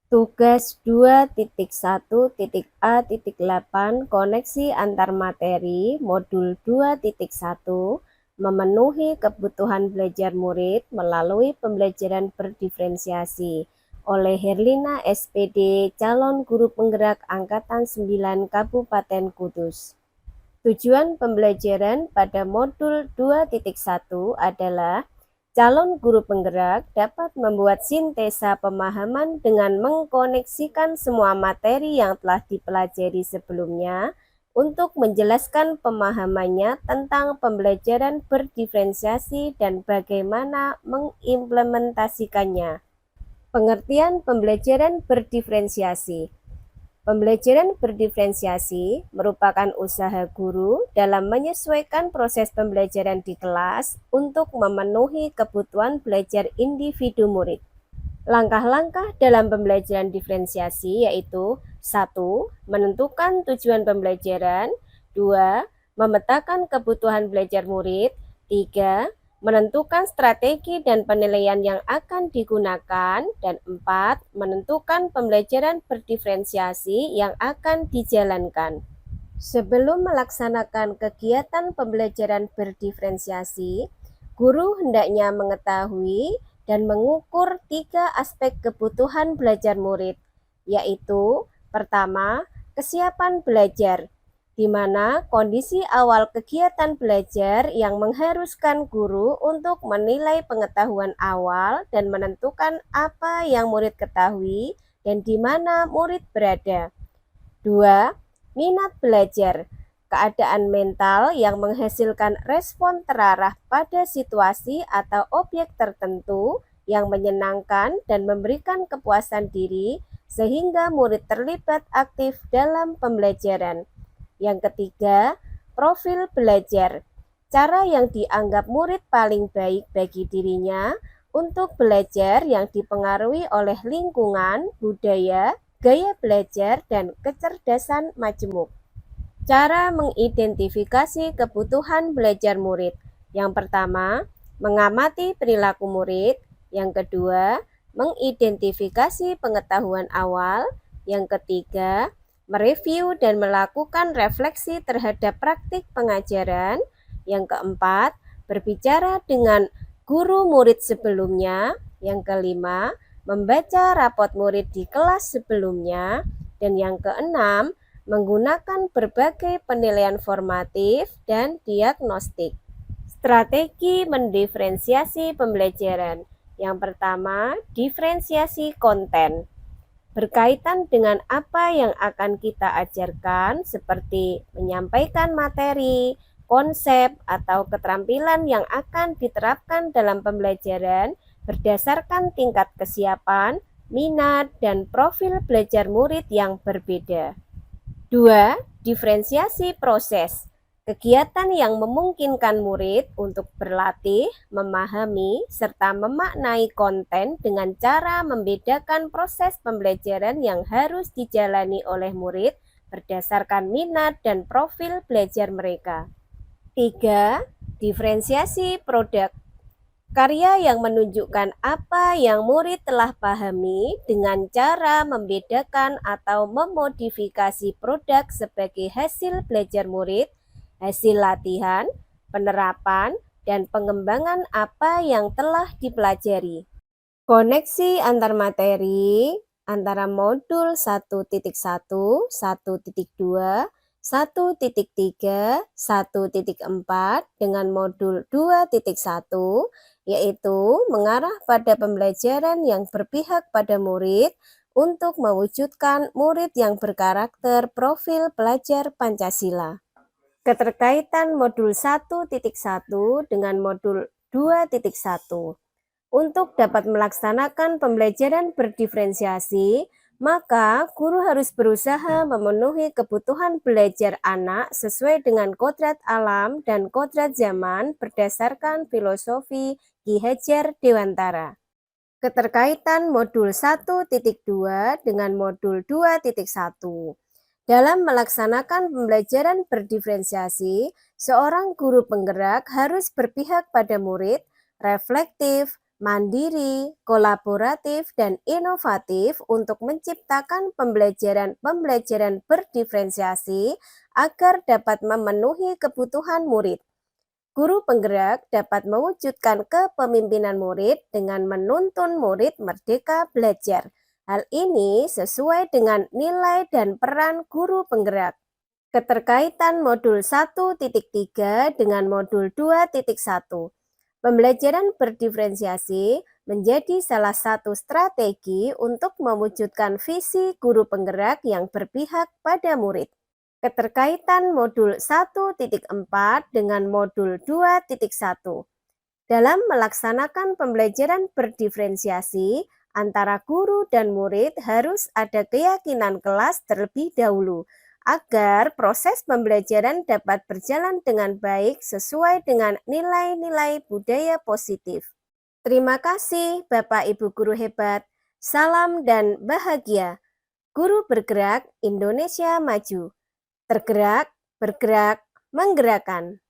Tugas 2.1.A.8 koneksi antar materi modul 2.1 memenuhi kebutuhan belajar murid melalui pembelajaran berdiferensiasi oleh Herlina SPD, calon guru penggerak Angkatan 9 Kabupaten Kudus. Tujuan pembelajaran pada modul 2.1 adalah calon guru penggerak dapat membuat sintesa pemahaman dengan mengkoneksikan semua materi yang telah dipelajari sebelumnya untuk menjelaskan pemahamannya tentang pembelajaran berdiferensiasi dan bagaimana mengimplementasikannya. Pengertian pembelajaran berdiferensiasi. Pembelajaran berdiferensiasi merupakan usaha guru dalam menyesuaikan proses pembelajaran di kelas untuk memenuhi kebutuhan belajar individu murid. Langkah-langkah dalam pembelajaran diferensiasi yaitu 1. Menentukan tujuan pembelajaran, 2. Memetakan kebutuhan belajar murid, 3. Menentukan strategi dan penilaian yang akan digunakan, dan 4. Menentukan pembelajaran berdiferensiasi yang akan dijalankan. Sebelum melaksanakan kegiatan pembelajaran berdiferensiasi, guru hendaknya mengetahui dan mengukur 3 aspek kebutuhan belajar murid, yaitu pertama, kesiapan belajar, di mana kondisi awal kegiatan belajar yang mengharuskan guru untuk menilai pengetahuan awal dan menentukan apa yang murid ketahui dan di mana murid berada. 2. Minat belajar, keadaan mental yang menghasilkan respon terarah pada situasi atau objek tertentu yang menyenangkan dan memberikan kepuasan diri sehingga murid terlibat aktif dalam pembelajaran. Yang ketiga, profil belajar, cara yang dianggap murid paling baik bagi dirinya untuk belajar yang dipengaruhi oleh lingkungan, budaya, gaya belajar, dan kecerdasan majemuk. Cara mengidentifikasi kebutuhan belajar murid. Yang pertama, mengamati perilaku murid. Yang kedua, mengidentifikasi pengetahuan awal. Yang ketiga, mereview dan melakukan refleksi terhadap praktik pengajaran. Yang keempat, berbicara dengan guru murid sebelumnya. Yang kelima, membaca rapot murid di kelas sebelumnya. Dan yang keenam, menggunakan berbagai penilaian formatif dan diagnostik. Strategi mendiferensiasi pembelajaran. Yang pertama, diferensiasi konten. Berkaitan dengan apa yang akan kita ajarkan, seperti menyampaikan materi, konsep, atau keterampilan yang akan diterapkan dalam pembelajaran berdasarkan tingkat kesiapan, minat, dan profil belajar murid yang berbeda. 2. Diferensiasi proses. Kegiatan yang memungkinkan murid untuk berlatih, memahami, serta memaknai konten dengan cara membedakan proses pembelajaran yang harus dijalani oleh murid berdasarkan minat dan profil belajar mereka. 3. Diferensiasi produk. Karya yang menunjukkan apa yang murid telah pahami dengan cara membedakan atau memodifikasi produk sebagai hasil belajar murid, hasil latihan, penerapan, dan pengembangan apa yang telah dipelajari. Koneksi antar materi antara modul 1.1, 1.2, 1.3, 1.4 dengan modul 2.1, yaitu mengarah pada pembelajaran yang berpihak pada murid untuk mewujudkan murid yang berkarakter profil pelajar Pancasila. Keterkaitan modul 1.1 dengan modul 2.1. Untuk dapat melaksanakan pembelajaran berdiferensiasi, maka guru harus berusaha memenuhi kebutuhan belajar anak sesuai dengan kodrat alam dan kodrat zaman berdasarkan filosofi Ki Hajar Dewantara. Keterkaitan modul 1.2 dengan modul 2.1. Dalam melaksanakan pembelajaran berdiferensiasi, seorang guru penggerak harus berpihak pada murid, reflektif, mandiri, kolaboratif, dan inovatif untuk menciptakan pembelajaran berdiferensiasi agar dapat memenuhi kebutuhan murid. Guru penggerak dapat mewujudkan kepemimpinan murid dengan menuntun murid merdeka belajar. Hal ini sesuai dengan nilai dan peran guru penggerak. Keterkaitan modul 1.3 dengan modul 2.1. Pembelajaran berdiferensiasi menjadi salah satu strategi untuk mewujudkan visi guru penggerak yang berpihak pada murid. Keterkaitan modul 1.4 dengan modul 2.1. Dalam melaksanakan pembelajaran berdiferensiasi, antara guru dan murid harus ada keyakinan kelas terlebih dahulu, agar proses pembelajaran dapat berjalan dengan baik sesuai dengan nilai-nilai budaya positif. Terima kasih Bapak Ibu Guru hebat. Salam dan bahagia. Guru bergerak, Indonesia maju. Tergerak, bergerak, menggerakkan.